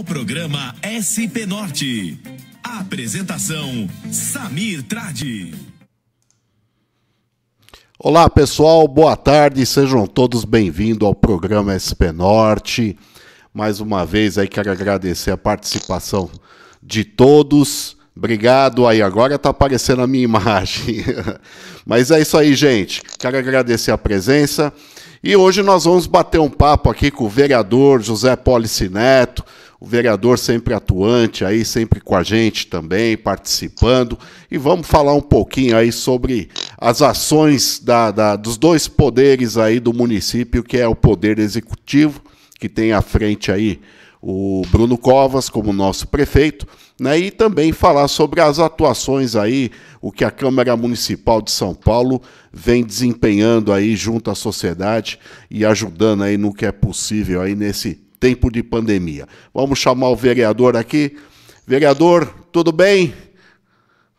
O programa SP Norte. Apresentação: Samir Tradi. Olá pessoal, boa tarde, sejam todos bem-vindos ao programa SP Norte. Mais uma vez aí quero agradecer a participação de todos. Obrigado aí, agora tá aparecendo a minha imagem. Mas é isso aí, gente. Quero agradecer a presença. E hoje nós vamos bater um papo aqui com o vereador José Polici Neto, o vereador sempre atuante aí, sempre com a gente também, participando. E vamos falar um pouquinho aí sobre as ações dos dois poderes aí do município, que é o poder executivo, que tem à frente aí o Bruno Covas como nosso prefeito, né, e também falar sobre as atuações aí, o que a Câmara Municipal de São Paulo vem desempenhando aí junto à sociedade e ajudando aí no que é possível aí nesse tempo de pandemia. Vamos chamar o vereador aqui. Vereador, tudo bem?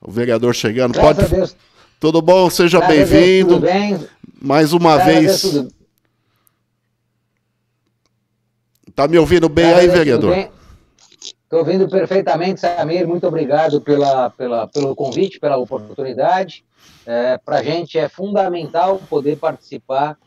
O vereador chegando. Graças a Deus. Tudo bom? Seja bem-vindo. Tudo bem. Mais uma vez. Tá me ouvindo bem aí, vereador? Estou ouvindo perfeitamente, Samir. Muito obrigado pelo convite, pela oportunidade. Para a gente é fundamental poder participar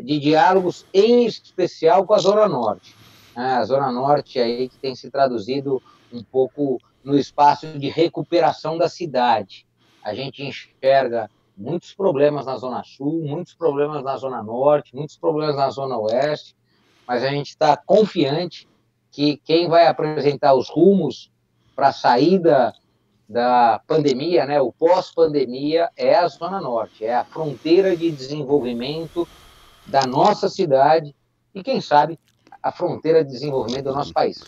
de diálogos, em especial com a Zona Norte. A Zona Norte aí que tem se traduzido um pouco no espaço de recuperação da cidade. A gente enxerga muitos problemas na Zona Sul, muitos problemas na Zona Norte, muitos problemas na Zona Oeste, mas a gente está confiante que quem vai apresentar os rumos para a saída da pandemia, né, o pós-pandemia, é a Zona Norte, é a fronteira de desenvolvimento da nossa cidade e, quem sabe, a fronteira de desenvolvimento do nosso país.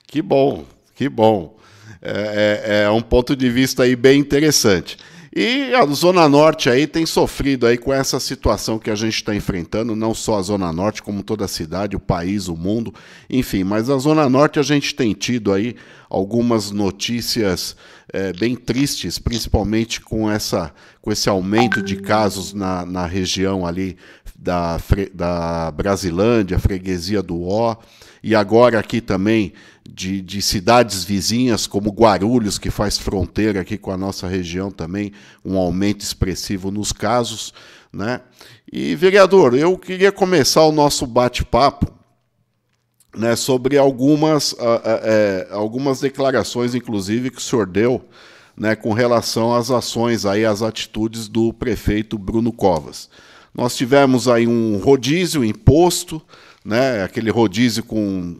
Que bom, que bom. É um ponto de vista aí bem interessante. E a Zona Norte aí tem sofrido aí com essa situação que a gente está enfrentando, não só a Zona Norte, como toda a cidade, o país, o mundo, enfim. Mas a Zona Norte a gente tem tido aí algumas notícias bem tristes, principalmente com esse aumento de casos na região ali da Brasilândia, freguesia do Ó, e agora aqui também de cidades vizinhas, como Guarulhos, que faz fronteira aqui com a nossa região também, um aumento expressivo nos casos, né? E, vereador, eu queria começar o nosso bate-papo, né, sobre algumas declarações, inclusive, que o senhor deu, né, com relação às ações, aí, às atitudes do prefeito Bruno Covas. Nós tivemos aí um rodízio imposto, né, aquele rodízio com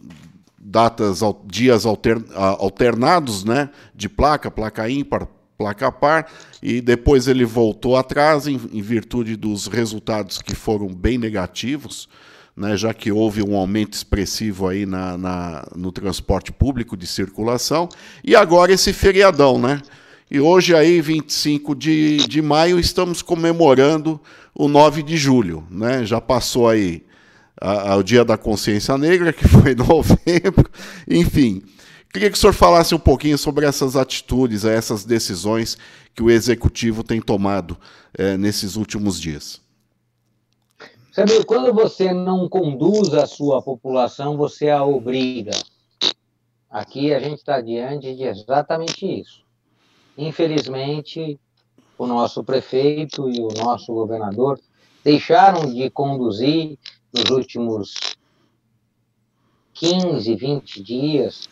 dias alternados, né, de placa ímpar, placa par, e depois ele voltou atrás em virtude dos resultados que foram bem negativos, né, já que houve um aumento expressivo aí no transporte público de circulação, e agora esse feriadão, né? E hoje aí, 25 de maio, estamos comemorando o 9 de julho, né? Já passou aí o Dia da Consciência Negra, que foi em novembro, enfim. Queria que o senhor falasse um pouquinho sobre essas atitudes, essas decisões que o Executivo tem tomado nesses últimos dias. Sabe, quando você não conduz a sua população, você a obriga. Aqui a gente está diante de exatamente isso. Infelizmente, o nosso prefeito e o nosso governador deixaram de conduzir nos últimos 15, 20 dias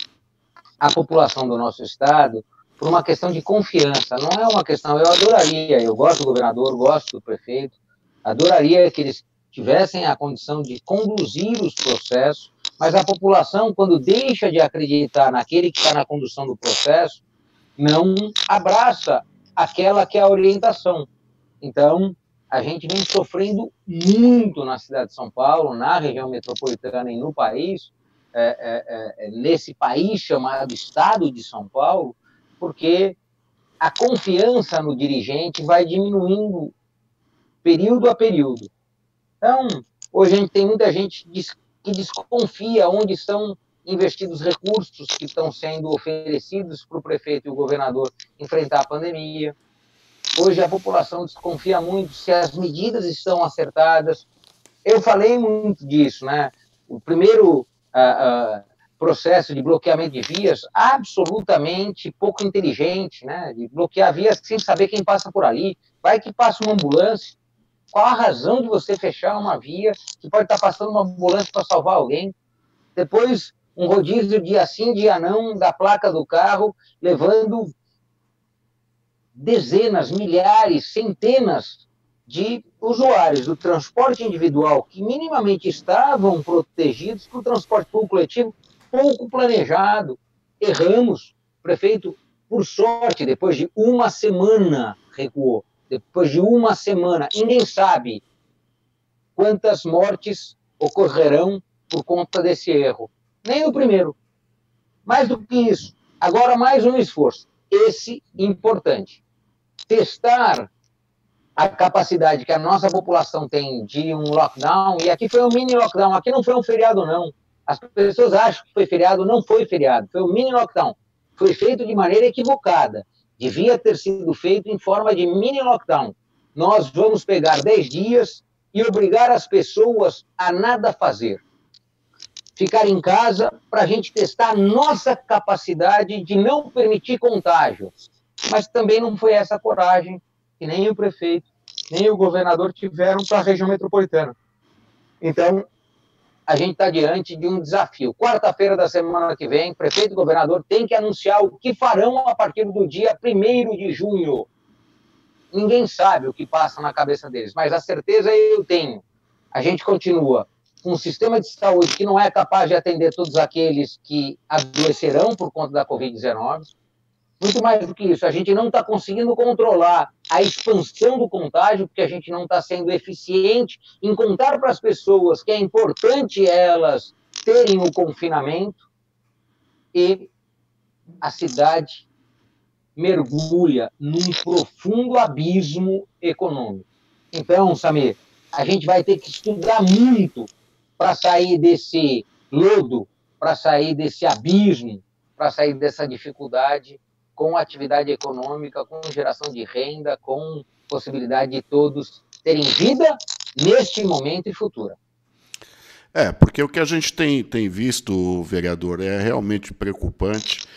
a população do nosso estado por uma questão de confiança. Não é uma questão, eu adoraria, eu gosto do governador, gosto do prefeito, adoraria que eles tivessem a condição de conduzir os processos, mas a população, quando deixa de acreditar naquele que está na condução do processo, não abraça aquela que é a orientação. Então, a gente vem sofrendo muito na cidade de São Paulo, na região metropolitana e no país, nesse país chamado Estado de São Paulo, porque a confiança no dirigente vai diminuindo período a período. Então, hoje a gente tem muita gente que desconfia onde estão investidos recursos que estão sendo oferecidos para o prefeito e o governador enfrentar a pandemia. Hoje a população desconfia muito se as medidas estão acertadas. Eu falei muito disso, né? O primeiro processo de bloqueamento de vias absolutamente pouco inteligente, né? De bloquear vias sem saber quem passa por ali. Vai que passa uma ambulância. Qual a razão de você fechar uma via que pode estar passando uma ambulância para salvar alguém? Depois, um rodízio dia sim, dia não, da placa do carro, levando dezenas, milhares, centenas de usuários do transporte individual que minimamente estavam protegidos para o transporte público coletivo pouco planejado. Erramos. O prefeito, por sorte, depois de uma semana, recuou. Depois de uma semana, ninguém sabe quantas mortes ocorrerão por conta desse erro. Nem no primeiro. Mais do que isso, agora mais um esforço. Esse importante. Testar a capacidade que a nossa população tem de um lockdown, e aqui foi um mini lockdown, aqui não foi um feriado, não. As pessoas acham que foi feriado, não foi feriado, foi um mini lockdown. Foi feito de maneira equivocada. Devia ter sido feito em forma de mini lockdown. Nós vamos pegar 10 dias e obrigar as pessoas a nada fazer. Ficar em casa para a gente testar a nossa capacidade de não permitir contágio. Mas também não foi essa coragem que nem o prefeito, nem o governador tiveram para a região metropolitana. Então, a gente está diante de um desafio. Quarta-feira da semana que vem, prefeito e governador têm que anunciar o que farão a partir do dia 1º de junho. Ninguém sabe o que passa na cabeça deles, mas a certeza eu tenho. A gente continua com um sistema de saúde que não é capaz de atender todos aqueles que adoecerão por conta da Covid-19. Muito mais do que isso, a gente não está conseguindo controlar a expansão do contágio, porque a gente não está sendo eficiente em contar para as pessoas que é importante elas terem o confinamento, e a cidade mergulha num profundo abismo econômico. Então, Samir, a gente vai ter que estudar muito para sair desse lodo, para sair desse abismo, para sair dessa dificuldade, com atividade econômica, com geração de renda, com possibilidade de todos terem vida neste momento e futura. Porque o que a gente tem visto, vereador, é realmente preocupante,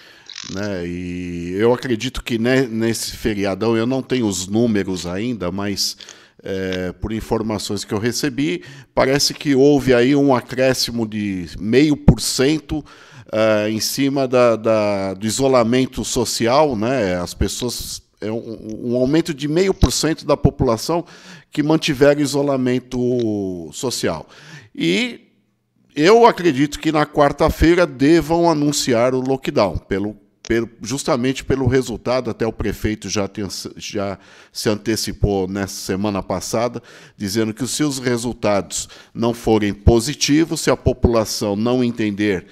né? E eu acredito que nesse feriadão, eu não tenho os números ainda, mas por informações que eu recebi, parece que houve aí um acréscimo de 0,5%, em cima do isolamento social, né? As pessoas, um aumento de 0,5% da população que mantiveram isolamento social. E eu acredito que na quarta-feira devam anunciar o lockdown, justamente pelo resultado. Até o prefeito já se antecipou nessa semana passada, dizendo que se os resultados não forem positivos, se a população não entender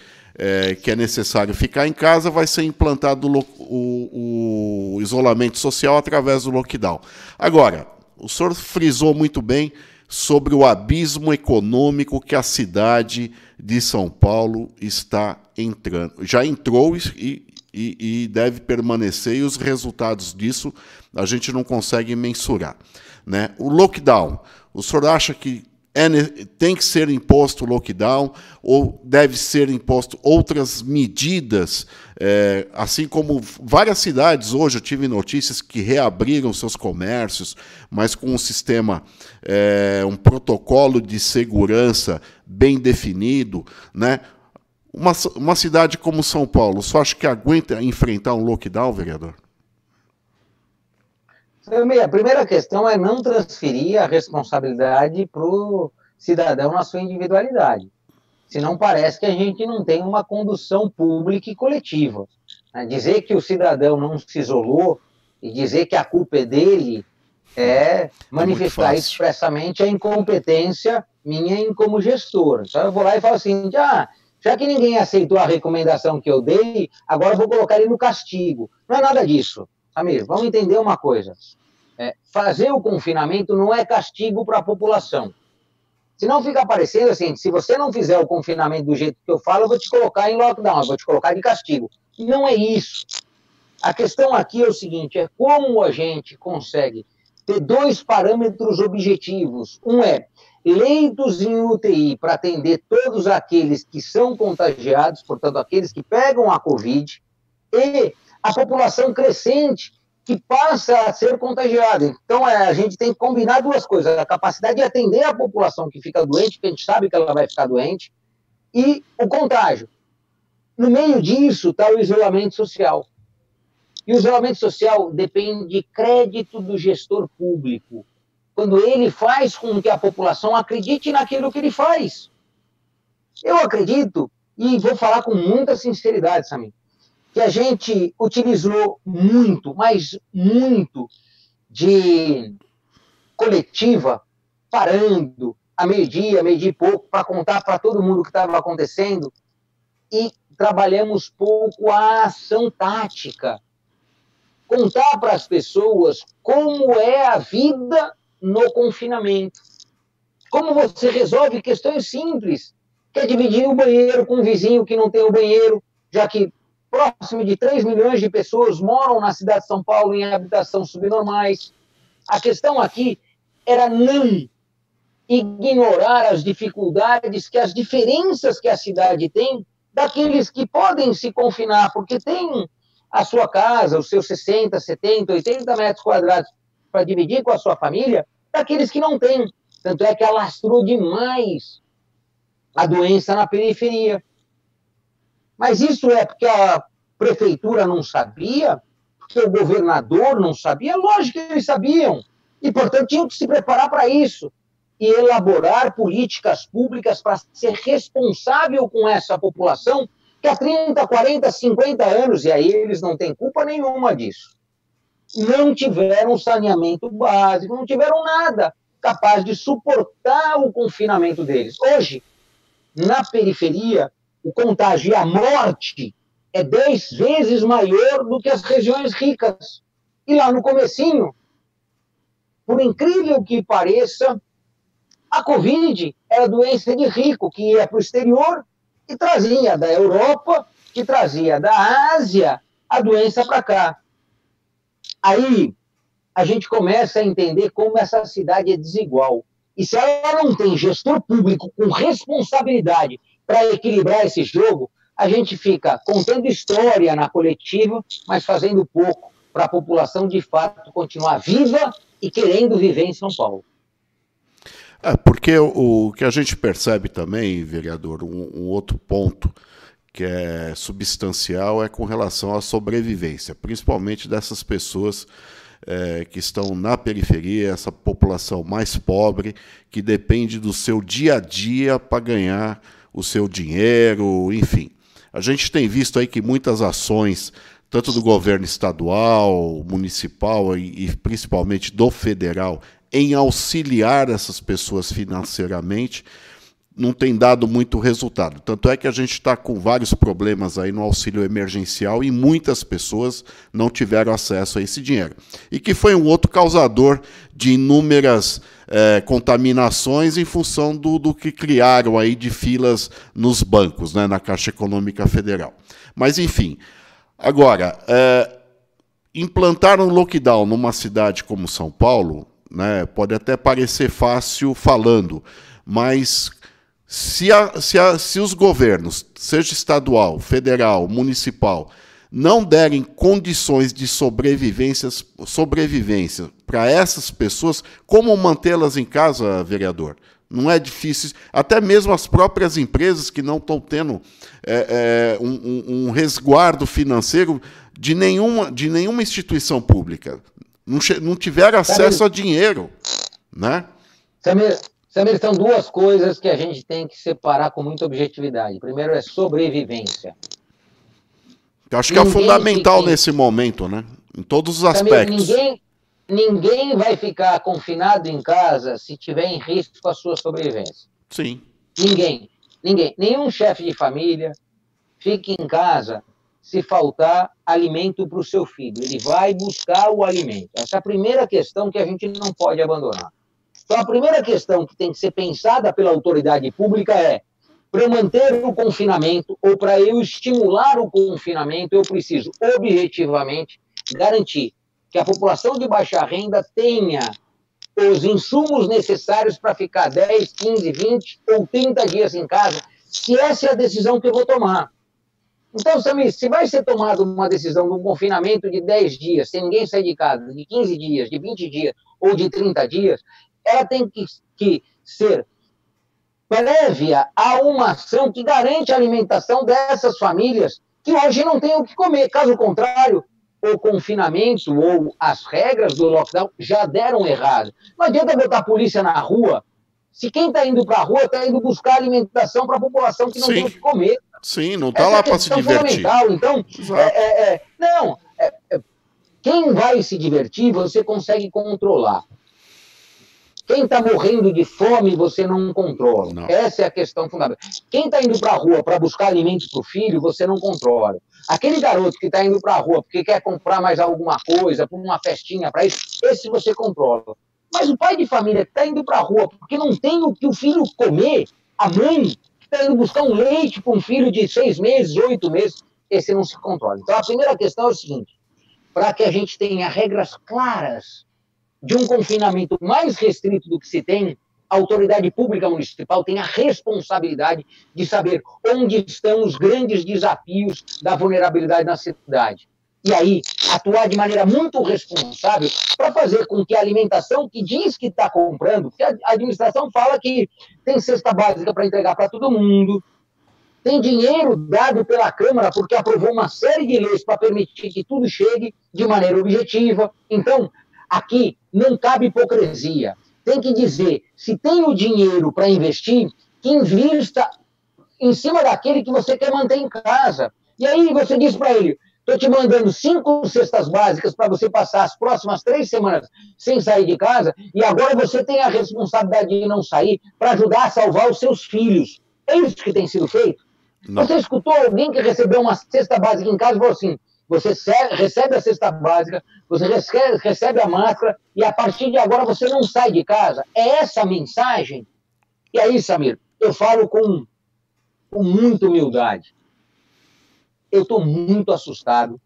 que é necessário ficar em casa, vai ser implantado o isolamento social através do lockdown. Agora, o senhor frisou muito bem sobre o abismo econômico que a cidade de São Paulo está entrando. Já entrou e deve permanecer, e os resultados disso a gente não consegue mensurar, né? O lockdown, o senhor acha que tem que ser imposto o lockdown, ou deve ser imposto outras medidas, assim como várias cidades hoje, eu tive notícias que reabriram seus comércios, mas com um sistema, um protocolo de segurança bem definido, né? Uma cidade como São Paulo, só acha que aguenta enfrentar um lockdown, vereador? A primeira questão é não transferir a responsabilidade para o cidadão na sua individualidade. Senão parece que a gente não tem uma condução pública e coletiva. Dizer que o cidadão não se isolou e dizer que a culpa é dele é manifestar expressamente a incompetência minha como gestor. Então eu vou lá e falo assim, já que ninguém aceitou a recomendação que eu dei, agora eu vou colocar ele no castigo. Não é nada disso. Samir, vamos entender uma coisa. Fazer o confinamento não é castigo para a população. Senão fica parecendo assim, se você não fizer o confinamento do jeito que eu falo, eu vou te colocar em lockdown, eu vou te colocar de castigo. E não é isso. A questão aqui é o seguinte, é como a gente consegue ter dois parâmetros objetivos. Um é leitos em UTI para atender todos aqueles que são contagiados, portanto, aqueles que pegam a Covid, e a população crescente que passa a ser contagiada. Então, a gente tem que combinar duas coisas: a capacidade de atender a população que fica doente, porque a gente sabe que ela vai ficar doente, e o contágio. No meio disso está o isolamento social. E o isolamento social depende de crédito do gestor público, quando ele faz com que a população acredite naquilo que ele faz. Eu acredito, e vou falar com muita sinceridade, Samir, que a gente utilizou muito, mas muito, de coletiva, parando a meio-dia e pouco, para contar para todo mundo o que estava acontecendo, e trabalhamos pouco a ação tática. Contar para as pessoas como é a vida no confinamento. Como você resolve questões simples, que é dividir o banheiro com um vizinho que não tem o banheiro, já que próximo de 3 milhões de pessoas moram na cidade de São Paulo em habitação subnormais. A questão aqui era não ignorar as dificuldades, as diferenças que a cidade tem daqueles que podem se confinar, porque tem a sua casa, os seus 60, 70, 80 metros quadrados para dividir com a sua família, daqueles que não têm. Tanto é que alastrou demais a doença na periferia. Mas isso é porque a prefeitura não sabia, porque o governador não sabia? Lógico que eles sabiam. E, portanto, tinham que se preparar para isso e elaborar políticas públicas para ser responsável com essa população que há 30, 40, 50 anos, e aí eles não têm culpa nenhuma disso, não tiveram saneamento básico, não tiveram nada capaz de suportar o confinamento deles. Hoje, na periferia, o contágio e a morte é 10 vezes maior do que as regiões ricas. E lá no comecinho, por incrível que pareça, a Covid era doença de rico, que ia para o exterior e trazia da Europa, que trazia da Ásia a doença para cá. Aí a gente começa a entender como essa cidade é desigual. E se ela não tem gestor público com responsabilidade para equilibrar esse jogo, a gente fica contando história na coletiva, mas fazendo pouco para a população, de fato, continuar viva e querendo viver em São Paulo. Porque o que a gente percebe também, vereador, um outro ponto que é substancial é com relação à sobrevivência, principalmente dessas pessoas que estão na periferia, essa população mais pobre, que depende do seu dia a dia para ganhar o seu dinheiro, enfim. A gente tem visto aí que muitas ações, tanto do governo estadual, municipal e principalmente do federal, em auxiliar essas pessoas financeiramente, não tem dado muito resultado. Tanto é que a gente está com vários problemas aí no auxílio emergencial e muitas pessoas não tiveram acesso a esse dinheiro. E que foi um outro causador de inúmeras contaminações em função do que criaram aí de filas nos bancos, né, na Caixa Econômica Federal. Mas, enfim, agora, implantar um lockdown numa cidade como São Paulo, né, pode até parecer fácil falando, mas se os governos, seja estadual, federal, municipal, não derem condições de sobrevivência para essas pessoas, como mantê-las em casa, vereador? Não é difícil, até mesmo as próprias empresas que não estão tendo um resguardo financeiro de nenhuma instituição pública, não tiveram acesso a dinheiro, né? Samir, são duas coisas que a gente tem que separar com muita objetividade. Primeiro é sobrevivência. Eu acho que é fundamental nesse momento, né? Em todos os aspectos. Samir, ninguém vai ficar confinado em casa se tiver em risco com a sua sobrevivência. Sim. Ninguém. Nenhum chefe de família fica em casa se faltar alimento para o seu filho. Ele vai buscar o alimento. Essa é a primeira questão que a gente não pode abandonar. Então, a primeira questão que tem que ser pensada pela autoridade pública é: para eu manter o confinamento ou para eu estimular o confinamento, eu preciso objetivamente garantir que a população de baixa renda tenha os insumos necessários para ficar 10, 15, 20 ou 30 dias em casa, se essa é a decisão que eu vou tomar. Então, Samir, se vai ser tomada uma decisão de um confinamento de 10 dias, sem ninguém sair de casa, de 15 dias, de 20 dias ou de 30 dias, ela tem que ser prévia a uma ação que garante a alimentação dessas famílias que hoje não têm o que comer. Caso contrário, o confinamento ou as regras do lockdown já deram errado. Não adianta botar a polícia na rua se quem está indo para a rua está indo buscar alimentação para a população que não tem o que comer. Sim, não está lá para se divertir. Então, quem vai se divertir, você consegue controlar. Quem está morrendo de fome, você não controla. Não. Essa é a questão fundamental. Quem está indo para a rua para buscar alimentos para o filho, você não controla. Aquele garoto que está indo para a rua porque quer comprar mais alguma coisa, para uma festinha, para isso, esse você controla. Mas o pai de família que está indo para a rua porque não tem o que o filho comer, a mãe que está indo buscar um leite para um filho de 6 meses, 8 meses, esse não se controla. Então, a primeira questão é o seguinte, para que a gente tenha regras claras de um confinamento mais restrito do que se tem, a autoridade pública municipal tem a responsabilidade de saber onde estão os grandes desafios da vulnerabilidade na cidade. E aí, atuar de maneira muito responsável para fazer com que a alimentação que diz que está comprando, porque a administração fala que tem cesta básica para entregar para todo mundo, tem dinheiro dado pela Câmara porque aprovou uma série de leis para permitir que tudo chegue de maneira objetiva. Então, aqui não cabe hipocrisia. Tem que dizer, se tem o dinheiro para investir, que invista em cima daquele que você quer manter em casa. E aí você diz para ele, estou te mandando 5 cestas básicas para você passar as próximas 3 semanas sem sair de casa, e agora você tem a responsabilidade de não sair para ajudar a salvar os seus filhos. É isso que tem sido feito? Não. Você escutou alguém que recebeu uma cesta básica em casa e falou assim, você recebe a cesta básica, você recebe a máscara e a partir de agora você não sai de casa. É essa a mensagem? E aí, Samir, eu falo com muita humildade. Eu estou muito assustado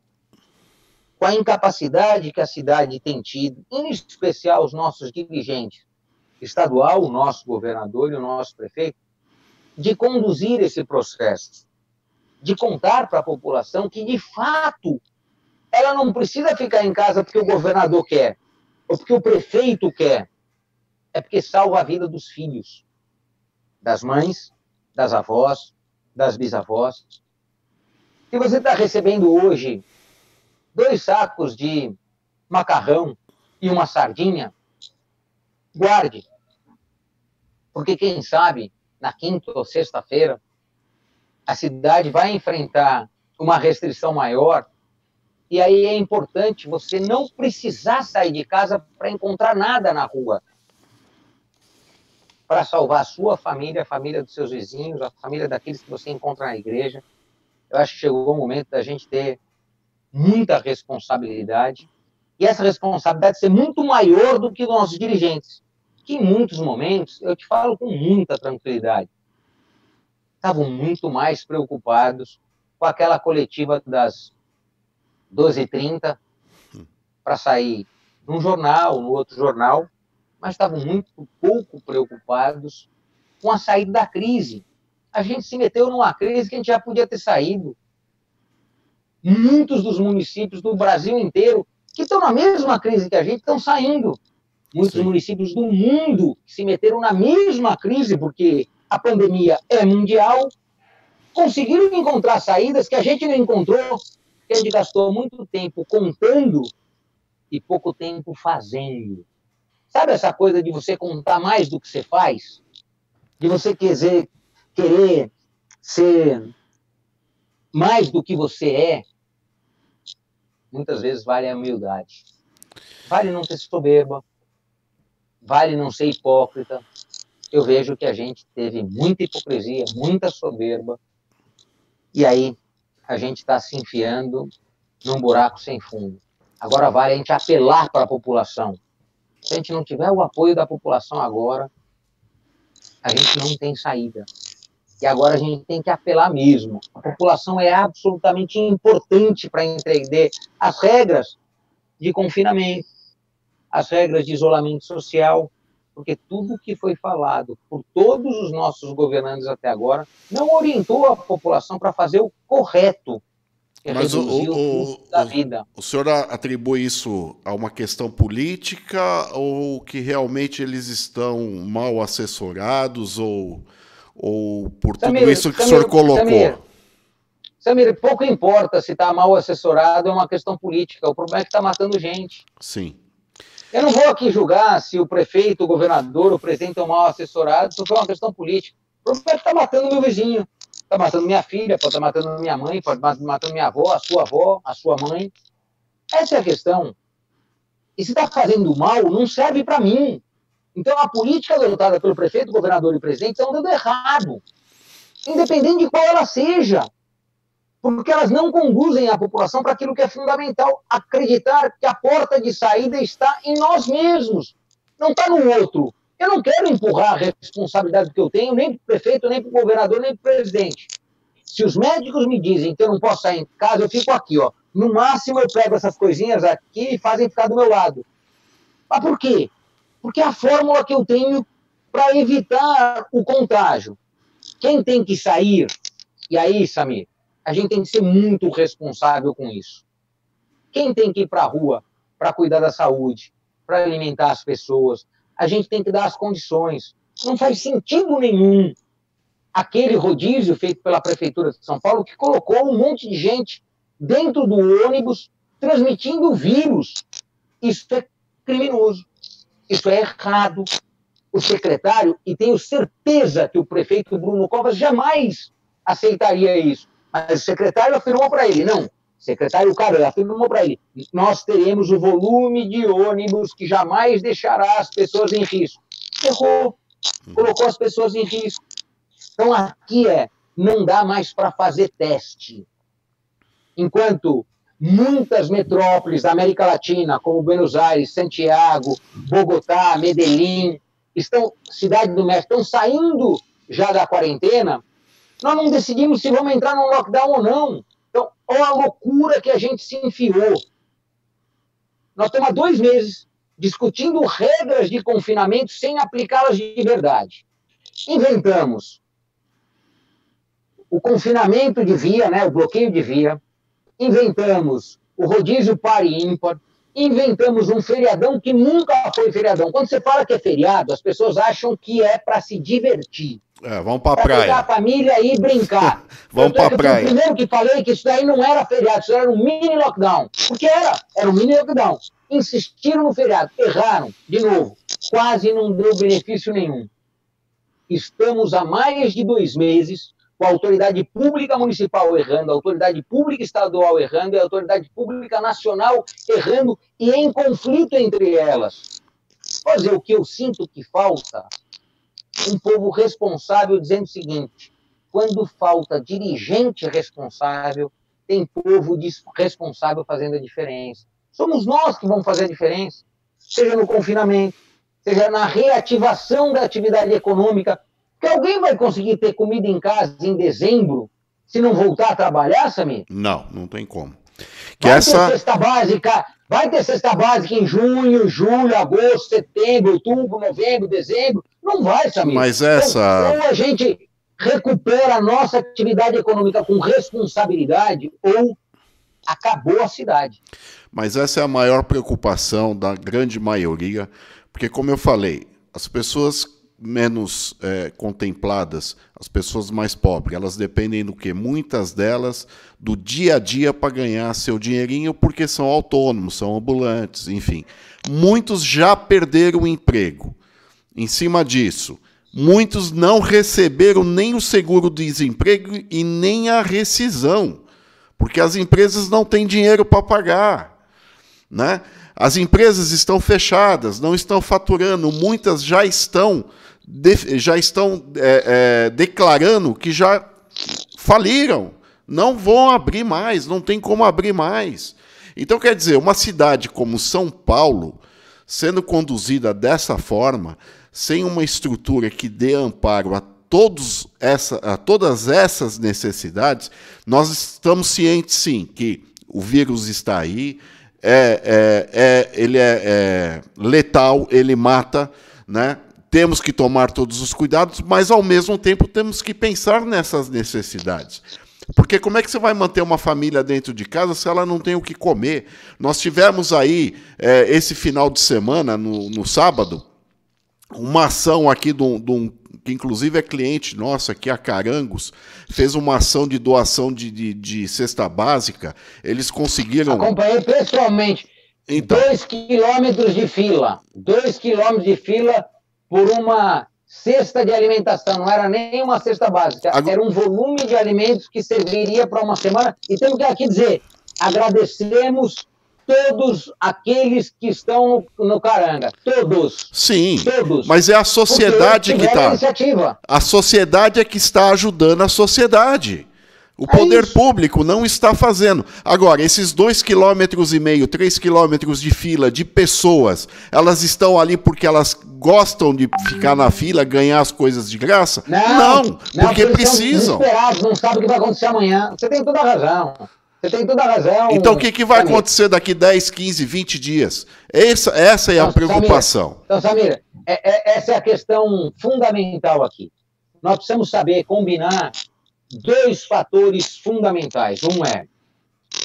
com a incapacidade que a cidade tem tido, em especial os nossos dirigentes estadual, o nosso governador e o nosso prefeito, de conduzir esse processo. De contar para a população que, de fato, ela não precisa ficar em casa porque o governador quer, ou porque o prefeito quer, é porque salva a vida dos filhos, das mães, das avós, das bisavós. Se você está recebendo hoje 2 sacos de macarrão e uma sardinha, guarde, porque quem sabe, na quinta ou sexta-feira, a cidade vai enfrentar uma restrição maior, e aí é importante você não precisar sair de casa para encontrar nada na rua, para salvar a sua família, a família dos seus vizinhos, a família daqueles que você encontra na igreja. Eu acho que chegou o momento da gente ter muita responsabilidade, e essa responsabilidade ser muito maior do que os nossos dirigentes, que em muitos momentos, eu te falo com muita tranquilidade, estavam muito mais preocupados com aquela coletiva das 12h30 para sair num jornal, no outro jornal, mas estavam muito pouco preocupados com a saída da crise. A gente se meteu numa crise que a gente já podia ter saído. Muitos dos municípios do Brasil inteiro, que estão na mesma crise que a gente, estão saindo. Muitos municípios do mundo que se meteram na mesma crise, porque a pandemia é mundial, conseguiram encontrar saídas que a gente não encontrou, porque a gente gastou muito tempo contando e pouco tempo fazendo. Sabe essa coisa de você contar mais do que você faz? De você querer ser mais do que você é? Muitas vezes vale a humildade. Vale não ter soberba, vale não ser hipócrita. Eu vejo que a gente teve muita hipocrisia, muita soberba, e aí a gente está se enfiando num buraco sem fundo. Agora vale a gente apelar para a população. Se a gente não tiver o apoio da população agora, a gente não tem saída. E agora a gente tem que apelar mesmo. A população é absolutamente importante para entender as regras de confinamento. as regras de isolamento social, porque tudo que foi falado por todos os nossos governantes até agora não orientou a população para fazer o correto, que é reduzir o custo da vida. O senhor atribui isso a uma questão política ou que realmente eles estão mal assessorados ou por tudo isso que o senhor colocou? Samir, pouco importa se está mal assessorado, é uma questão política. O problema é que está matando gente. Sim. Eu não vou aqui julgar se o prefeito, o governador, o presidente estão mal assessorados, porque é uma questão política. O problema é que está matando meu vizinho, está matando minha filha, pode estar matando minha mãe, pode estar matando minha avó, a sua mãe. Essa é a questão. E se está fazendo mal, não serve para mim. Então a política adotada pelo prefeito, governador e presidente estão dando errado, independente de qual ela seja. Porque elas não conduzem a população para aquilo que é fundamental, acreditar que a porta de saída está em nós mesmos, não está no outro. Eu não quero empurrar a responsabilidade que eu tenho, nem para o prefeito, nem para o governador, nem para o presidente. Se os médicos me dizem que eu não posso sair de casa, eu fico aqui, ó. No máximo eu pego essas coisinhas aqui e fazem ficar do meu lado. Mas por quê? Porque é a fórmula que eu tenho para evitar o contágio. Quem tem que sair, e aí, Samir, a gente tem que ser muito responsável com isso. Quem tem que ir para a rua para cuidar da saúde, para alimentar as pessoas, a gente tem que dar as condições. Não faz sentido nenhum aquele rodízio feito pela Prefeitura de São Paulo que colocou um monte de gente dentro do ônibus transmitindo o vírus. Isso é criminoso. Isso é errado. O secretário, e tenho certeza que o prefeito Bruno Covas jamais aceitaria isso. Mas o secretário afirmou para ele, não, secretário Carlos afirmou para ele, nós teremos o volume de ônibus que jamais deixará as pessoas em risco. Errou, colocou as pessoas em risco. Então aqui não dá mais para fazer teste. Enquanto muitas metrópoles da América Latina, como Buenos Aires, Santiago, Bogotá, Medellín, Cidade do México, estão saindo já da quarentena, nós não decidimos se vamos entrar no lockdown ou não. Então, olha a loucura que a gente se enfiou. Nós estamos há 2 meses discutindo regras de confinamento sem aplicá-las de verdade. Inventamos o confinamento de via, né, o bloqueio de via. Inventamos o rodízio par e ímpar. Inventamos um feriadão que nunca foi feriadão. Quando você fala que é feriado, as pessoas acham que é para se divertir. Vamos para a praia. Pegar a família e brincar. Vamos para a praia. Eu primeiro que falei que isso daí não era feriado, isso era um mini lockdown. Porque era um mini lockdown. Insistiram no feriado, erraram, de novo. Quase não deu benefício nenhum. Estamos há mais de 2 meses com a autoridade pública municipal errando, a autoridade pública estadual errando e a autoridade pública nacional errando e em conflito entre elas. Quer dizer, o que eu sinto que falta, um povo responsável dizendo o seguinte, quando falta dirigente responsável, tem povo responsável fazendo a diferença. Somos nós que vamos fazer a diferença, seja no confinamento, seja na reativação da atividade econômica. Porque alguém vai conseguir ter comida em casa em dezembro se não voltar a trabalhar, Samir? Não tem como. Ter cesta básica, vai ter cesta básica em junho, julho, agosto, setembro, outubro, novembro, dezembro? Não vai, Samir. Mas essa... Então, ou a gente recupera a nossa atividade econômica com responsabilidade ou acabou a cidade. Mas essa é a maior preocupação da grande maioria, porque, como eu falei, as pessoas menos contempladas, as pessoas mais pobres, elas dependem do quê? Muitas delas do dia a dia para ganhar seu dinheirinho, porque são autônomos, são ambulantes, enfim. Muitos já perderam o emprego. Em cima disso, muitos não receberam nem o seguro-desemprego e nem a rescisão, porque as empresas não têm dinheiro para pagar, né? As empresas estão fechadas, não estão faturando, muitas já estão declarando que já faliram, não vão abrir mais, não tem como abrir mais. Então, quer dizer, uma cidade como São Paulo, sendo conduzida dessa forma, sem uma estrutura que dê amparo a todas essas necessidades, nós estamos cientes, sim, que o vírus está aí, ele é letal, ele mata, né? Temos que tomar todos os cuidados, mas ao mesmo tempo temos que pensar nessas necessidades. Porque como é que você vai manter uma família dentro de casa se ela não tem o que comer? Nós tivemos aí, esse final de semana, no sábado, uma ação aqui que inclusive é cliente nosso aqui, a Carangos, fez uma ação de doação de cesta básica. Eles conseguiram... Acompanhei pessoalmente. Então, 2 quilômetros de fila. 2 quilômetros de fila por uma cesta de alimentação. Não era nem uma cesta básica. Era um volume de alimentos que serviria para uma semana. E temos que aqui dizer, agradecemos todos aqueles que estão no Caranga. Todos. Sim, todos. Mas é a sociedade que está... A sociedade é que está ajudando a sociedade. O poder público não está fazendo. Agora, esses 2,5 km, 3 quilômetros de fila de pessoas, elas estão ali porque elas gostam de ficar na fila, ganhar as coisas de graça? Não, porque precisam. Desesperados, não sabem o que vai acontecer amanhã. Você tem toda a razão. Você tem toda a razão. Então, o que vai acontecer daqui 10, 15, 20 dias? Essa é a preocupação. Samir, essa é a questão fundamental aqui. Nós precisamos saber combinar 2 fatores fundamentais. Um é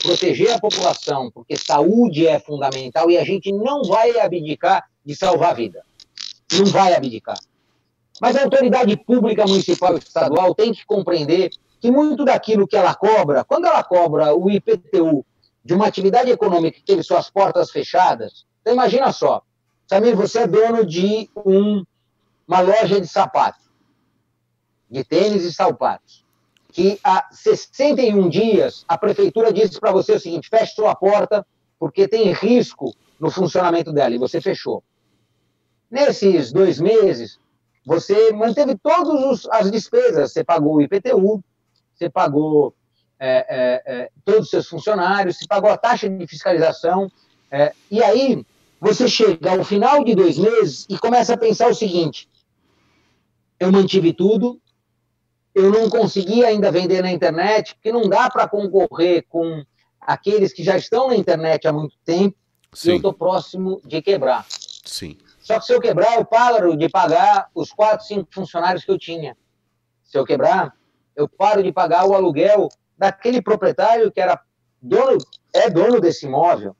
proteger a população, porque saúde é fundamental e a gente não vai abdicar de salvar a vida. Não vai abdicar. Mas a autoridade pública municipal e estadual tem que compreender que muito daquilo que ela cobra, quando ela cobra o IPTU de uma atividade econômica que teve suas portas fechadas, então imagina só, Samir, você é dono de uma loja de sapatos, de tênis e sapatos, que há 61 dias a prefeitura disse para você o seguinte, feche sua porta porque tem risco no funcionamento dela, e você fechou. Nesses 2 meses, você manteve todas as despesas, você pagou o IPTU, você pagou todos os seus funcionários, você pagou a taxa de fiscalização, e aí você chega ao final de 2 meses e começa a pensar o seguinte, eu mantive tudo, eu não consegui ainda vender na internet, porque não dá para concorrer com aqueles que já estão na internet há muito tempo, Sim. E eu estou próximo de quebrar. Sim. Só que se eu quebrar, eu paro de pagar os 4, 5 funcionários que eu tinha. Se eu quebrar, eu paro de pagar o aluguel daquele proprietário que era dono desse imóvel.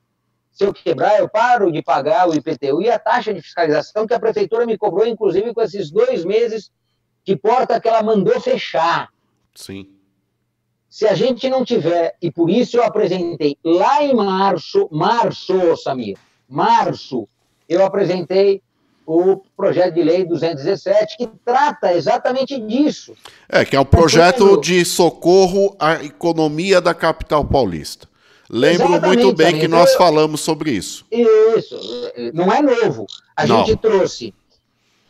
Se eu quebrar, eu paro de pagar o IPTU e a taxa de fiscalização que a prefeitura me cobrou, inclusive com esses 2 meses de porta que ela mandou fechar. Sim. Se a gente não tiver, e por isso eu apresentei lá em março, Samir, eu apresentei o projeto de lei 217, que trata exatamente disso. Que é um projeto de socorro à economia da capital paulista. Lembro muito bem que nós falamos sobre isso. Isso, não é novo. A gente trouxe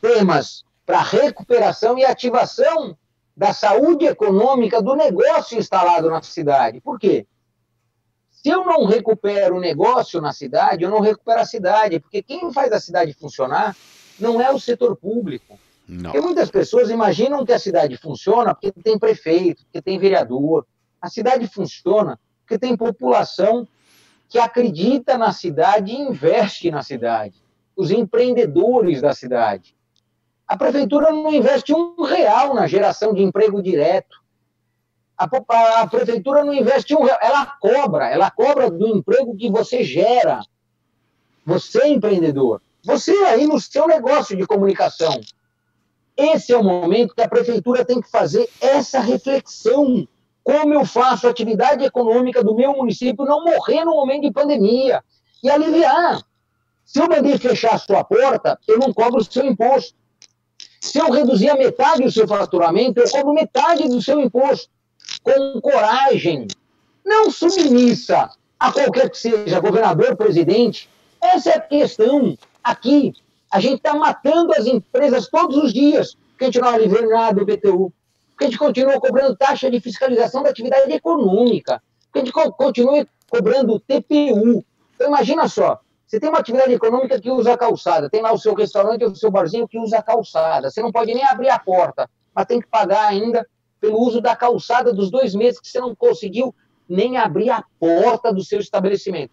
temas para recuperação e ativação da saúde econômica do negócio instalado na cidade. Por quê? Se eu não recupero o negócio na cidade, eu não recupero a cidade, porque quem faz a cidade funcionar não é o setor público. Não. Porque muitas pessoas imaginam que a cidade funciona porque tem prefeito, porque tem vereador. A cidade funciona porque tem população que acredita na cidade e investe na cidade. Os empreendedores da cidade. A prefeitura não investe R$1 na geração de emprego direto. A prefeitura não investe R$1, ela cobra do emprego que você gera. Você, empreendedor, você aí no seu negócio de comunicação. Esse é o momento que a prefeitura tem que fazer essa reflexão. Como eu faço a atividade econômica do meu município não morrer no momento de pandemia e aliviar. Se eu mandei fechar a sua porta, eu não cobro o seu imposto. Se eu reduzir a metade do seu faturamento, eu cobro metade do seu imposto. Com coragem, não submissa a qualquer que seja, governador, presidente. Essa é a questão. Aqui, a gente está matando as empresas todos os dias, porque a gente não alivia nada do IPTU, porque a gente continua cobrando taxa de fiscalização da atividade econômica, porque a gente continua cobrando TPU. Então, imagina só, você tem uma atividade econômica que usa a calçada, tem lá o seu restaurante ou o seu barzinho que usa a calçada, você não pode nem abrir a porta, mas tem que pagar ainda pelo uso da calçada dos 2 meses que você não conseguiu nem abrir a porta do seu estabelecimento.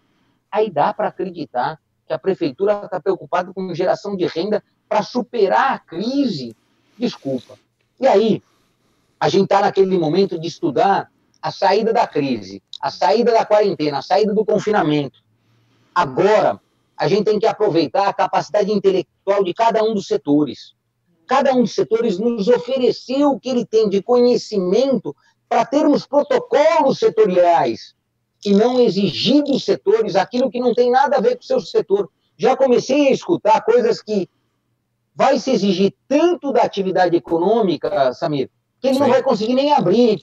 Aí dá para acreditar que a prefeitura está preocupada com geração de renda para superar a crise? Desculpa. E aí, a gente está naquele momento de estudar a saída da crise, a saída da quarentena, a saída do confinamento. Agora, a gente tem que aproveitar a capacidade intelectual de cada um dos setores. Cada um dos setores nos ofereceu o que ele tem de conhecimento para termos protocolos setoriais e não exigir dos setores aquilo que não tem nada a ver com o seu setor. Já comecei a escutar coisas que vai se exigir tanto da atividade econômica, Samir, que ele não vai conseguir nem abrir.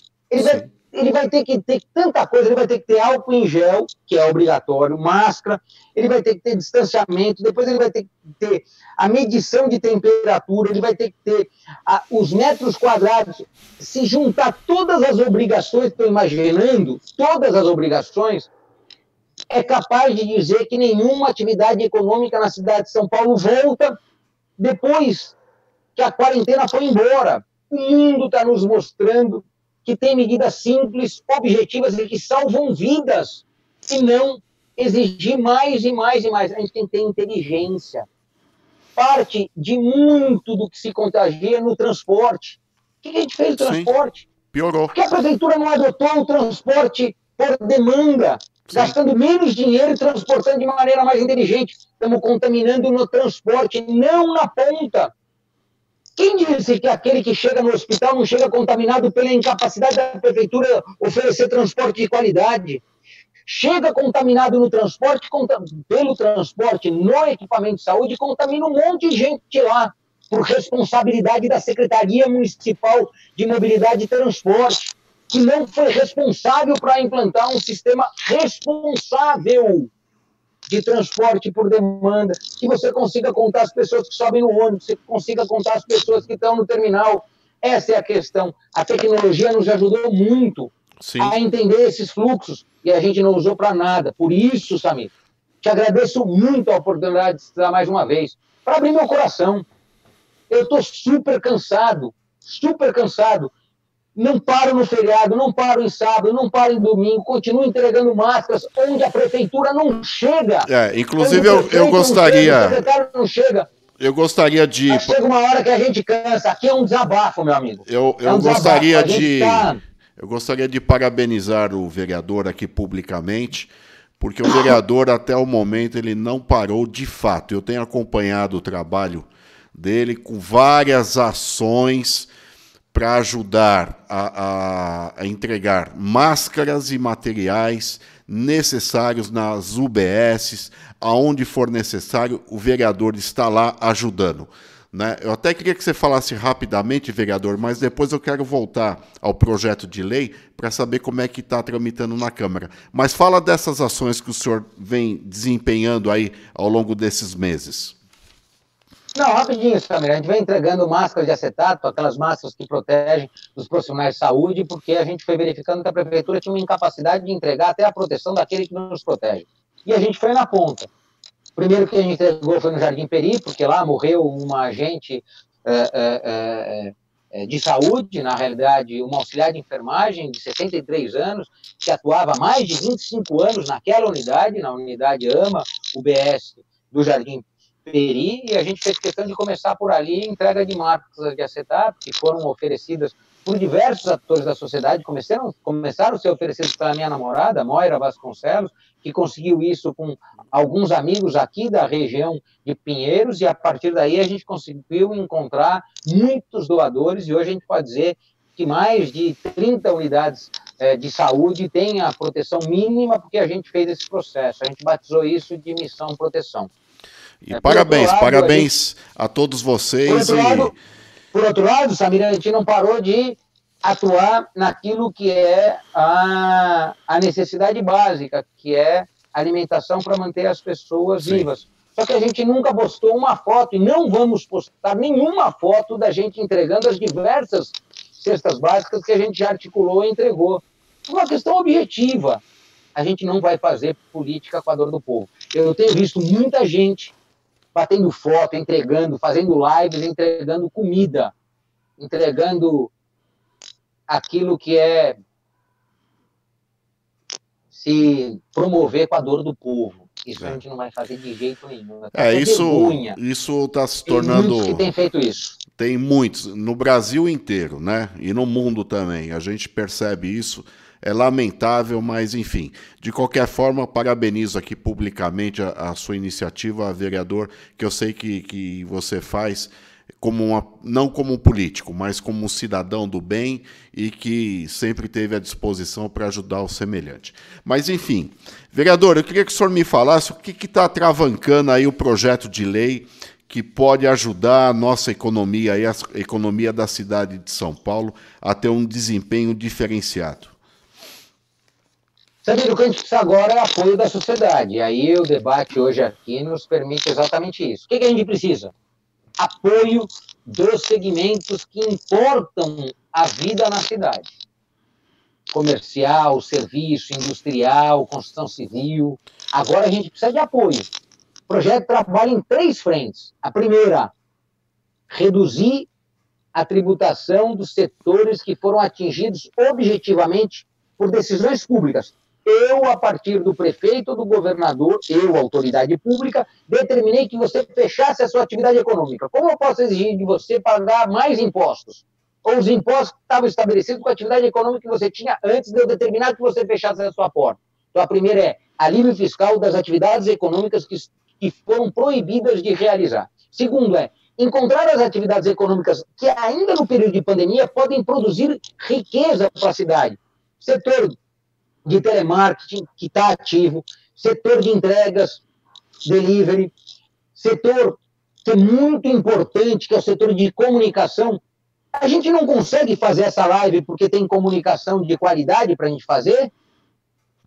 Ele vai ter que ter tanta coisa, ele vai ter que ter álcool em gel, que é obrigatório, máscara, ele vai ter que ter distanciamento, depois ele vai ter que ter a medição de temperatura, ele vai ter que ter os metros quadrados. Se juntar todas as obrigações, estou imaginando, todas as obrigações, é capaz de dizer que nenhuma atividade econômica na cidade de São Paulo volta depois que a quarentena foi embora. O mundo está nos mostrando que tem medidas simples, objetivas e que salvam vidas, e não exigir mais e mais e mais. A gente tem que ter inteligência. Parte de muito do que se contagia no transporte. O que a gente fez no transporte? Piorou. Porque a prefeitura não adotou o transporte por demanda, gastando menos dinheiro e transportando de maneira mais inteligente. Estamos contaminando no transporte, não na ponta. Quem disse que aquele que chega no hospital não chega contaminado pela incapacidade da prefeitura oferecer transporte de qualidade? Chega contaminado no transporte, pelo transporte no equipamento de saúde, contamina um monte de gente lá, por responsabilidade da Secretaria Municipal de Mobilidade e Transporte, que não foi responsável para implantar um sistema responsável de transporte por demanda, que você consiga contar as pessoas que sobem no ônibus, que você consiga contar as pessoas que estão no terminal. Essa é a questão. A tecnologia nos ajudou muito a entender esses fluxos e a gente não usou para nada. Por isso, Samir, te agradeço muito a oportunidade de estar mais uma vez, para abrir meu coração. Eu estou super cansado. Não paro no feriado, não paro em sábado, não paro em domingo, continuo entregando máscaras onde a prefeitura não chega. Inclusive, eu gostaria... o secretário não chega. Eu gostaria de... Mas chega uma hora que a gente cansa. Aqui é um desabafo, meu amigo. Eu gostaria de parabenizar o vereador aqui publicamente, porque o vereador, até o momento, ele não parou de fato. Eu tenho acompanhado o trabalho dele com várias ações para ajudar a entregar máscaras e materiais necessários nas UBSs, aonde for necessário, o vereador está lá ajudando. Né? Eu até queria que você falasse rapidamente, vereador, mas depois eu quero voltar ao projeto de lei para saber como é que está tramitando na Câmara. Mas fala dessas ações que o senhor vem desempenhando aí ao longo desses meses. Não, rapidinho, Samir. A gente vem entregando máscaras de acetato, aquelas máscaras que protegem os profissionais de saúde, porque a gente foi verificando que a prefeitura tinha uma incapacidade de entregar até a proteção daquele que nos protege. E a gente foi na ponta. O primeiro que a gente entregou foi no Jardim Peri, porque lá morreu uma agente de saúde, na realidade, uma auxiliar de enfermagem de 63 anos, que atuava há mais de 25 anos naquela unidade, na unidade AMA, UBS do Jardim Peri, e a gente fez questão de começar por ali, entrega de máscaras de acetato, que foram oferecidas por diversos atores da sociedade, começaram a ser oferecidas pela minha namorada, Moira Vasconcelos, que conseguiu isso com alguns amigos aqui da região de Pinheiros, e a partir daí a gente conseguiu encontrar muitos doadores, e hoje a gente pode dizer que mais de 30 unidades de saúde têm a proteção mínima, porque a gente fez esse processo, a gente batizou isso de Missão Proteção. E parabéns a todos vocês. Por outro lado, Samir, a gente não parou de atuar naquilo que é a necessidade básica, que é alimentação para manter as pessoas vivas. Só que a gente nunca postou uma foto, e não vamos postar nenhuma foto da gente entregando as diversas cestas básicas que a gente já articulou e entregou. Uma questão objetiva. A gente não vai fazer política com a dor do povo. Eu tenho visto muita gente batendo foto, entregando, fazendo lives, entregando comida, entregando aquilo que é se promover com a dor do povo. Isso a gente não vai fazer de jeito nenhum. Isso está se tornando... Tem muitos que têm feito isso. Tem muitos, no Brasil inteiro, né? E no mundo também. A gente percebe isso. É lamentável, mas enfim. De qualquer forma, parabenizo aqui publicamente a sua iniciativa, vereador, que eu sei que você faz não como um político, mas como um cidadão do bem e que sempre teve à disposição para ajudar o semelhante. Mas enfim, vereador, eu queria que o senhor me falasse o que está atravancando aí o projeto de lei que pode ajudar a nossa economia e a economia da cidade de São Paulo a ter um desempenho diferenciado. Sabe, o que a gente precisa agora é apoio da sociedade. E aí o debate hoje aqui nos permite exatamente isso. O que a gente precisa? Apoio dos segmentos que importam a vida na cidade. Comercial, serviço, industrial, construção civil. Agora a gente precisa de apoio. O projeto trabalha em 3 frentes. A primeira, reduzir a tributação dos setores que foram atingidos objetivamente por decisões públicas. Eu, a partir do prefeito ou do governador, eu, autoridade pública, determinei que você fechasse a sua atividade econômica. Como eu posso exigir de você pagar mais impostos? Ou os impostos que estavam estabelecidos com a atividade econômica que você tinha antes de eu determinar que você fechasse a sua porta? Então, a primeira é alívio fiscal das atividades econômicas que foram proibidas de realizar. Segundo é encontrar as atividades econômicas que ainda no período de pandemia podem produzir riqueza para a cidade. Setor de telemarketing, que está ativo, setor de entregas, delivery, setor que é muito importante, que é o setor de comunicação. A gente não consegue fazer essa live porque tem comunicação de qualidade para a gente fazer.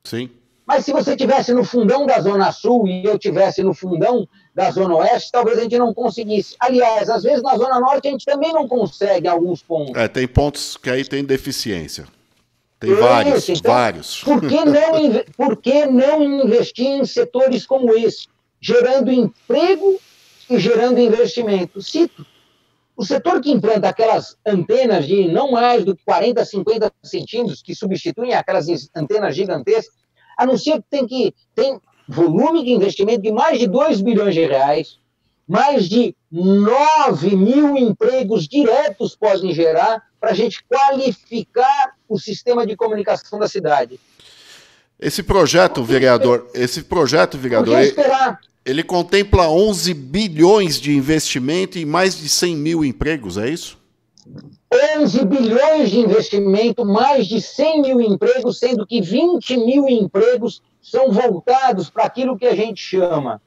Sim. Mas se você estivesse no fundão da Zona Sul e eu estivesse no fundão da Zona Oeste, talvez a gente não conseguisse. Aliás, às vezes na Zona Norte a gente também não consegue em alguns pontos. Tem pontos que aí tem deficiência. Tem vários, então, vários. Por que não investir em setores como esse? Gerando emprego e gerando investimento. Cito, o setor que implanta aquelas antenas de não mais do que 40, 50 centímetros, que substituem aquelas antenas gigantescas, anuncia que tem volume de investimento de mais de 2 bilhões de reais, mais de 9 mil empregos diretos podem gerar para a gente qualificar o sistema de comunicação da cidade. Esse projeto, vereador, ele contempla 11 bilhões de investimento e mais de 100 mil empregos, é isso? 11 bilhões de investimento, mais de 100 mil empregos, sendo que 20 mil empregos são voltados para aquilo que a gente chama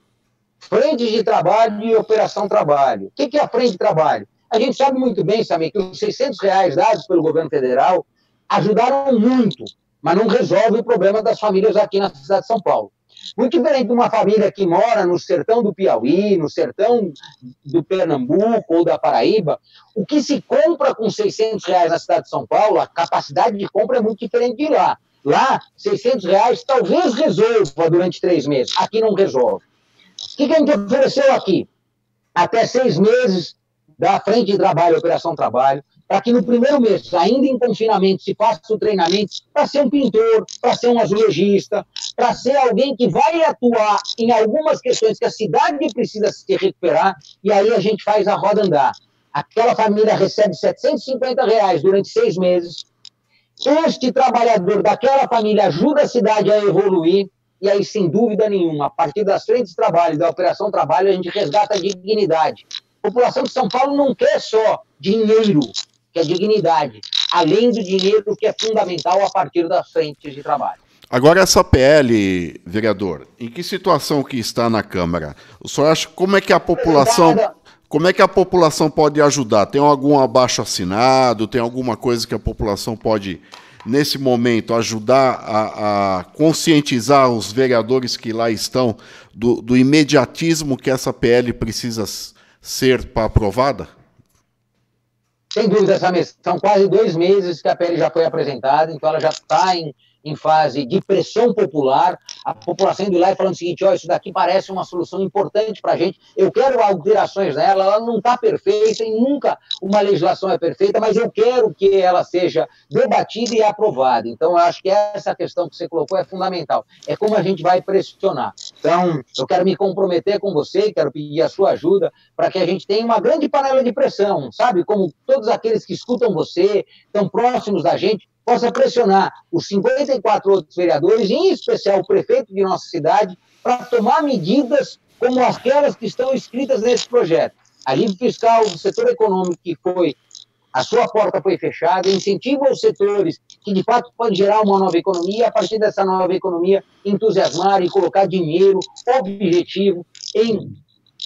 frente de trabalho e operação trabalho. O que é a frente de trabalho? A gente sabe muito bem, Samir, que os R$600 dados pelo governo federal ajudaram muito, mas não resolve o problema das famílias aqui na cidade de São Paulo. Muito diferente de uma família que mora no sertão do Piauí, no sertão do Pernambuco ou da Paraíba, o que se compra com R$600 na cidade de São Paulo, a capacidade de compra é muito diferente de lá. Lá, R$600 talvez resolva durante 3 meses. Aqui não resolve. O que a gente ofereceu aqui? Até 6 meses da frente de trabalho, operação trabalho, para que no primeiro mês, ainda em confinamento, se faça o treinamento para ser um pintor, para ser um azulejista, para ser alguém que vai atuar em algumas questões que a cidade precisa se recuperar, e aí a gente faz a roda andar. Aquela família recebe R$750 durante 6 meses, este trabalhador daquela família ajuda a cidade a evoluir, e aí, sem dúvida nenhuma, a partir das frentes de trabalho, da operação trabalho, a gente resgata a dignidade. A população de São Paulo não quer só dinheiro, quer dignidade, além do dinheiro que é fundamental a partir das frentes de trabalho. Agora, essa PL, vereador, em que situação que está na Câmara? O senhor acha como é que a população pode ajudar? Tem algum abaixo-assinado? Tem alguma coisa que a população pode, nesse momento, ajudar a conscientizar os vereadores que lá estão do imediatismo que essa PL precisa ser para aprovada? Sem dúvida, Samir. São quase 2 meses que a PL já foi apresentada, então ela já está em fase de pressão popular, a população indo lá e falando o seguinte, isso daqui parece uma solução importante para a gente, eu quero alterações nela, ela não está perfeita e nunca uma legislação é perfeita, mas eu quero que ela seja debatida e aprovada. Então, eu acho que essa questão que você colocou é fundamental, é como a gente vai pressionar. Então, eu quero me comprometer com você, quero pedir a sua ajuda para que a gente tenha uma grande panela de pressão, sabe? Como todos aqueles que escutam você, estão próximos da gente, possa pressionar os 54 outros vereadores, em especial o prefeito de nossa cidade, para tomar medidas como aquelas que estão escritas nesse projeto. Alívio fiscal do setor econômico que foi, a sua porta foi fechada, incentiva os setores que, de fato, podem gerar uma nova economia, e, a partir dessa nova economia, entusiasmar e colocar dinheiro objetivo em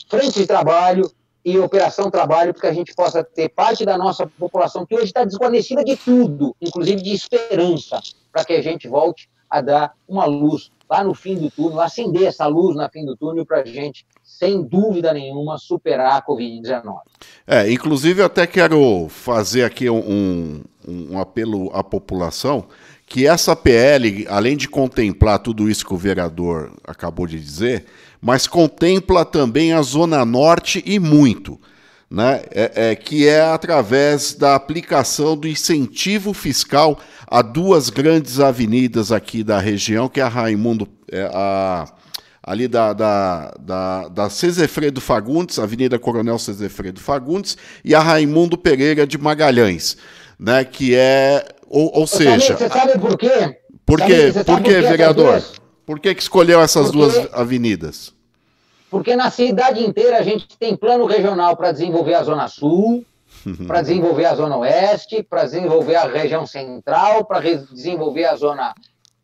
frente de trabalho e operação trabalho, porque a gente possa ter parte da nossa população que hoje está desguarnecida de tudo, inclusive de esperança, para que a gente volte a dar uma luz lá no fim do túnel, acender essa luz no fim do túnel para a gente, sem dúvida nenhuma, superar a Covid-19. Inclusive eu até quero fazer aqui um apelo à população, que essa PL, além de contemplar tudo isso que o vereador acabou de dizer, mas contempla também a Zona Norte e muito, né? Que é através da aplicação do incentivo fiscal a duas grandes avenidas aqui da região, que é a Raimundo, ali da Cezefredo Fagundes, Avenida Coronel Cezefredo Fagundes, e a Raimundo Pereira de Magalhães, né? Que é, ou seja... Você sabe por quê? Por quê, vereador? Por que escolheu essas duas avenidas? Porque na cidade inteira a gente tem plano regional para desenvolver a Zona Sul, para desenvolver a Zona Oeste, para desenvolver a região central, para desenvolver a Zona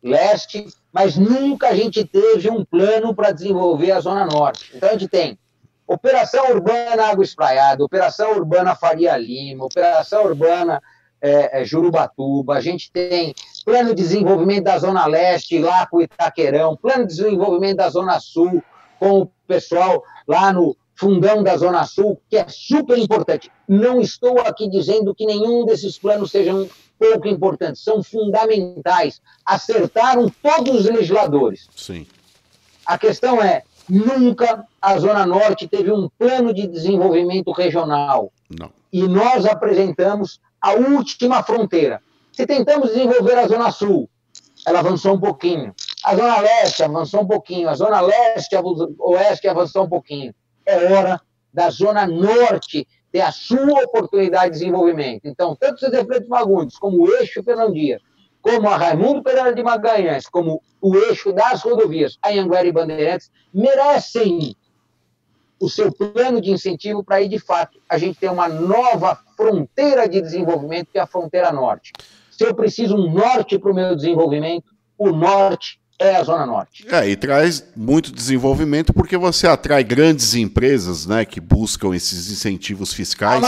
Leste, mas nunca a gente teve um plano para desenvolver a Zona Norte. Então a gente tem Operação Urbana Água Espraiada, Operação Urbana Faria Lima, Operação Urbana Jurubatuba, a gente tem plano de desenvolvimento da Zona Leste, lá com Itaquerão, plano de desenvolvimento da Zona Sul, com o pessoal lá no fundão da Zona Sul, que é super importante. Não estou aqui dizendo que nenhum desses planos sejam pouco importantes, são fundamentais. Acertaram todos os legisladores. Sim. A questão é, nunca a Zona Norte teve um plano de desenvolvimento regional. Não. E nós apresentamos a última fronteira. Se tentamos desenvolver a Zona Sul, ela avançou um pouquinho. A Zona Leste avançou um pouquinho. A Zona Leste, a Oeste avançou um pouquinho. É hora da Zona Norte ter a sua oportunidade de desenvolvimento. Então, tanto o Cezefredo Fagundes, como o eixo Fernão Dias, como a Raimundo Pereira de Magalhães, como o eixo das rodovias, Anhanguera e Bandeirantes, merecem o seu plano de incentivo para aí, de fato, a gente ter uma nova fronteira de desenvolvimento, que é a fronteira norte. Se eu preciso um norte para o meu desenvolvimento, o norte é a Zona Norte. E traz muito desenvolvimento porque você atrai grandes empresas, né, que buscam esses incentivos fiscais.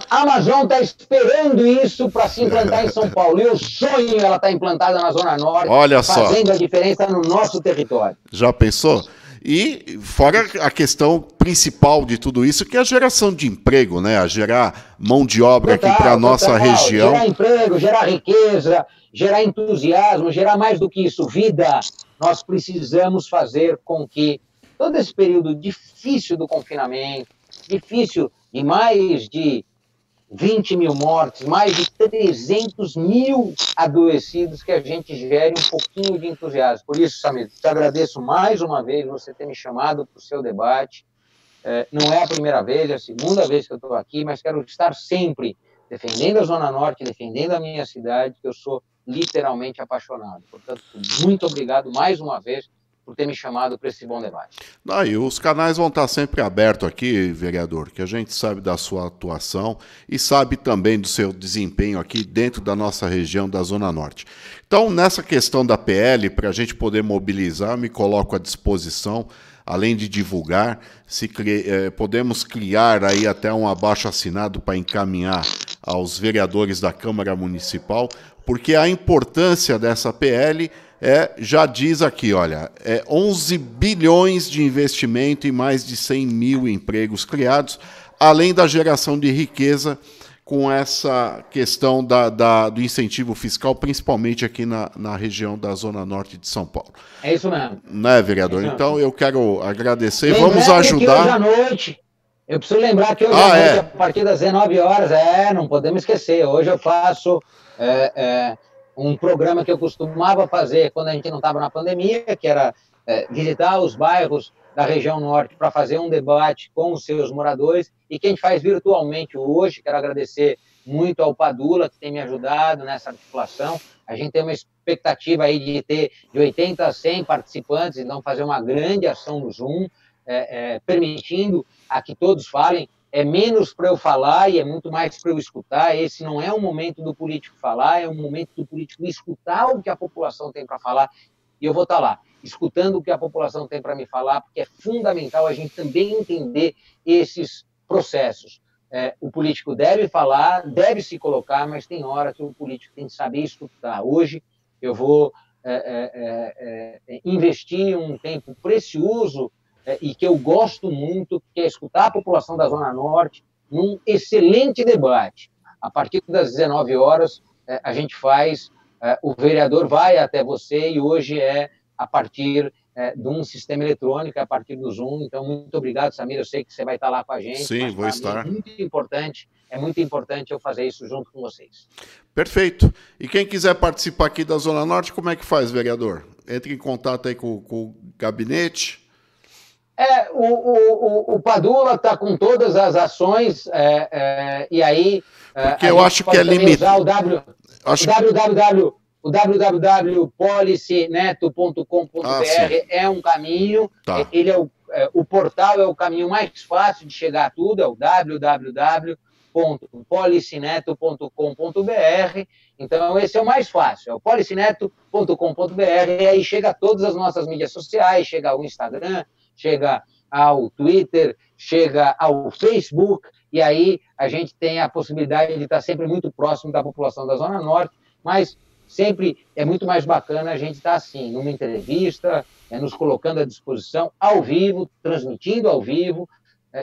A Amazon está esperando isso para se implantar em São Paulo. E eu sonho ela estar implantada na Zona Norte, olha só, fazendo a diferença no nosso território. Já pensou? E fora a questão principal de tudo isso, que é a geração de emprego, né? A gerar mão de obra aqui para a nossa região. Gerar emprego, gerar riqueza, gerar entusiasmo, gerar mais do que isso, vida. Nós precisamos fazer com que todo esse período difícil do confinamento, difícil de mais de 20 mil mortes, mais de 300 mil adoecidos, que a gente gere um pouquinho de entusiasmo. Por isso, Samir, te agradeço mais uma vez você ter me chamado para o seu debate. Não é a primeira vez, é a segunda vez que eu estou aqui, mas quero estar sempre defendendo a Zona Norte, defendendo a minha cidade, que eu sou literalmente apaixonado. Portanto, muito obrigado mais uma vez por ter me chamado para esse bom debate. E os canais vão estar sempre abertos aqui, vereador, que a gente sabe da sua atuação e sabe também do seu desempenho aqui dentro da nossa região da Zona Norte. Então, nessa questão da PL, para a gente poder mobilizar, me coloco à disposição, além de divulgar, podemos criar aí até um abaixo-assinado para encaminhar aos vereadores da Câmara Municipal, porque a importância dessa PL já diz aqui, olha, 11 bilhões de investimento e mais de 100 mil empregos criados, além da geração de riqueza com essa questão do incentivo fiscal, principalmente aqui na região da Zona Norte de São Paulo. É isso mesmo. Né, vereador? Então, eu quero agradecer. Lembrando Vamos ajudar. Que hoje à noite, eu preciso lembrar que hoje à noite, a partir das 19 horas, não podemos esquecer, hoje eu faço um programa que eu costumava fazer quando a gente não estava na pandemia, que era visitar os bairros da região norte para fazer um debate com os seus moradores, e que a gente faz virtualmente hoje. Quero agradecer muito ao Padula, que tem me ajudado nessa articulação. A gente tem uma expectativa aí de ter de 80 a 100 participantes, então fazer uma grande ação no Zoom, permitindo a que todos falem. É menos para eu falar e é muito mais para eu escutar. Esse não é um momento do político falar, é um momento do político escutar o que a população tem para falar. E eu vou estar lá, escutando o que a população tem para me falar, porque é fundamental a gente também entender esses processos. O político deve falar, deve se colocar, mas tem hora que o político tem que saber escutar. Hoje eu vou investir um tempo precioso e que eu gosto muito, que é escutar a população da Zona Norte num excelente debate. A partir das 19 horas, a gente faz, o vereador vai até você, e hoje é a partir de um sistema eletrônico, a partir do Zoom. Então, muito obrigado, Samir, eu sei que você vai estar lá com a gente. Sim, vou estar. É muito importante eu fazer isso junto com vocês. Perfeito. E quem quiser participar aqui da Zona Norte, como é que faz, vereador? Entre em contato aí com o gabinete. O Padula está com todas as ações, e aí... Porque eu acho que é limitado. O www.policyneto.com.br é um caminho, tá. Ele o portal é o caminho mais fácil de chegar a tudo, é o www.policyneto.com.br. Então, esse é o mais fácil, é o policyneto.com.br, e aí chega a todas as nossas mídias sociais, chega ao Instagram, chega ao Twitter, chega ao Facebook, e aí a gente tem a possibilidade de estar sempre muito próximo da população da Zona Norte, mas sempre é muito mais bacana a gente estar assim, numa entrevista, nos colocando à disposição ao vivo, transmitindo ao vivo,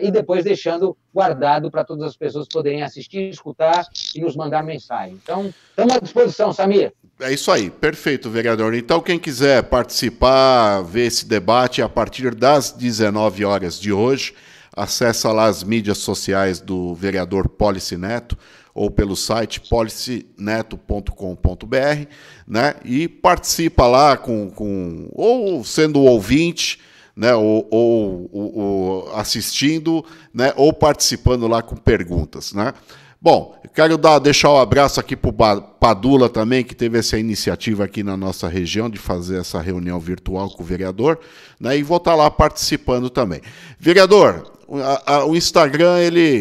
e depois deixando guardado para todas as pessoas poderem assistir, escutar e nos mandar mensagem. Então, estamos à disposição, Samir. É isso aí, perfeito, vereador. Então, quem quiser participar, ver esse debate a partir das 19 horas de hoje, acessa lá as mídias sociais do vereador Policyneto, ou pelo site policyneto.com.br, né? E participa lá ou sendo ouvinte, né? ou assistindo, né? Ou participando lá com perguntas, né? Bom, eu quero deixar um abraço aqui para o Padula também, que teve essa iniciativa aqui na nossa região de fazer essa reunião virtual com o vereador, né? E vou estar lá participando também. Vereador, o Instagram,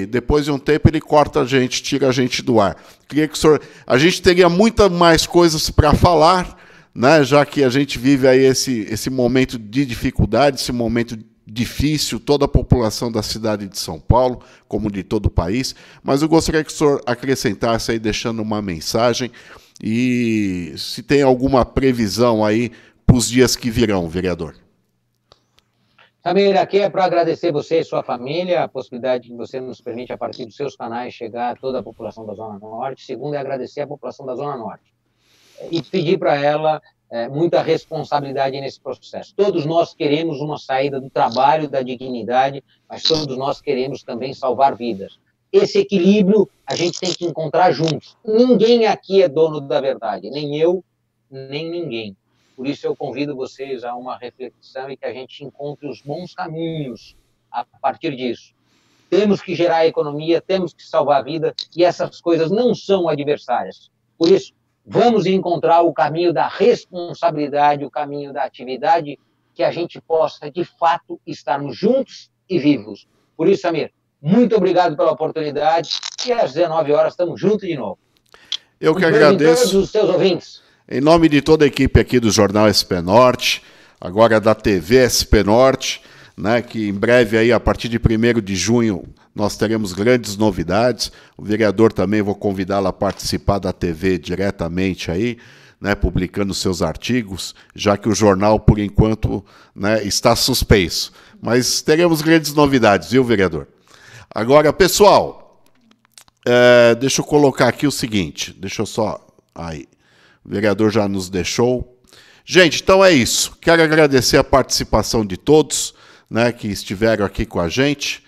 depois de um tempo, ele corta a gente, tira a gente do ar. Queria que o senhor... A gente teria muitas mais coisas para falar, né? Já que a gente vive aí esse momento de dificuldade, esse momento difícil, toda a população da cidade de São Paulo, como de todo o país, mas eu gostaria que o senhor acrescentasse aí, deixando uma mensagem, e se tem alguma previsão aí para os dias que virão, vereador. Samir, aqui é para agradecer você e sua família, a possibilidade que você nos permite, a partir dos seus canais, chegar a toda a população da Zona Norte. Segundo, é agradecer a população da Zona Norte e pedir para ela muita responsabilidade nesse processo. Todos nós queremos uma saída do trabalho, da dignidade, mas todos nós queremos também salvar vidas. Esse equilíbrio a gente tem que encontrar juntos. Ninguém aqui é dono da verdade, nem eu, nem ninguém. Por isso eu convido vocês a uma reflexão e que a gente encontre os bons caminhos a partir disso. Temos que gerar a economia, temos que salvar a vida, e essas coisas não são adversárias. Por isso, vamos encontrar o caminho da responsabilidade, o caminho da atividade, que a gente possa, de fato, estarmos juntos e vivos. Por isso, Samir, muito obrigado pela oportunidade, e às 19 horas estamos juntos de novo. Eu que agradeço. Todos os seus ouvintes. Em nome de toda a equipe aqui do Jornal SP Norte, agora da TV SP Norte, né, que em breve, aí, a partir de 1º de junho, nós teremos grandes novidades. O vereador também vou convidá-lo a participar da TV diretamente aí, né, publicando seus artigos, já que o jornal, por enquanto, né, está suspenso. Mas teremos grandes novidades, viu, vereador? Agora, pessoal, deixa eu colocar aqui o seguinte, deixa eu só... Aí, o vereador já nos deixou. Gente, então é isso. Quero agradecer a participação de todos, né, que estiveram aqui com a gente,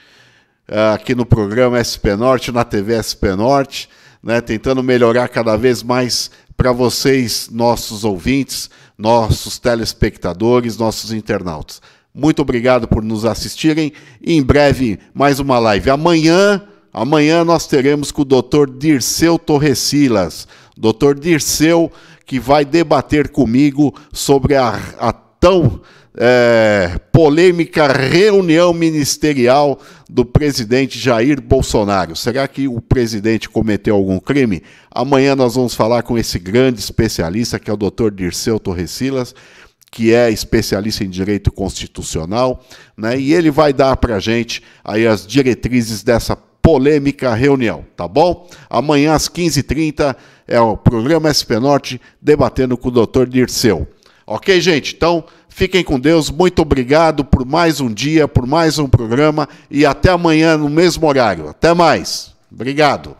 aqui no programa SP Norte, na TV SP Norte, né, tentando melhorar cada vez mais para vocês, nossos ouvintes, nossos telespectadores, nossos internautas. Muito obrigado por nos assistirem. E em breve, mais uma live. Amanhã nós teremos com o Dr. Dirceu Torresilas. Dr. Dirceu, que vai debater comigo sobre a tão polêmica reunião ministerial do presidente Jair Bolsonaro. Será que o presidente cometeu algum crime? Amanhã nós vamos falar com esse grande especialista, que é o Dr. Dirceu Torresilas, que é especialista em direito constitucional, né? E ele vai dar para a gente aí as diretrizes dessa polêmica reunião, tá bom? Amanhã às 15h30 é o programa SP Norte debatendo com o Dr. Dirceu. Ok, gente? Então, fiquem com Deus. Muito obrigado por mais um dia, por mais um programa e até amanhã no mesmo horário. Até mais. Obrigado.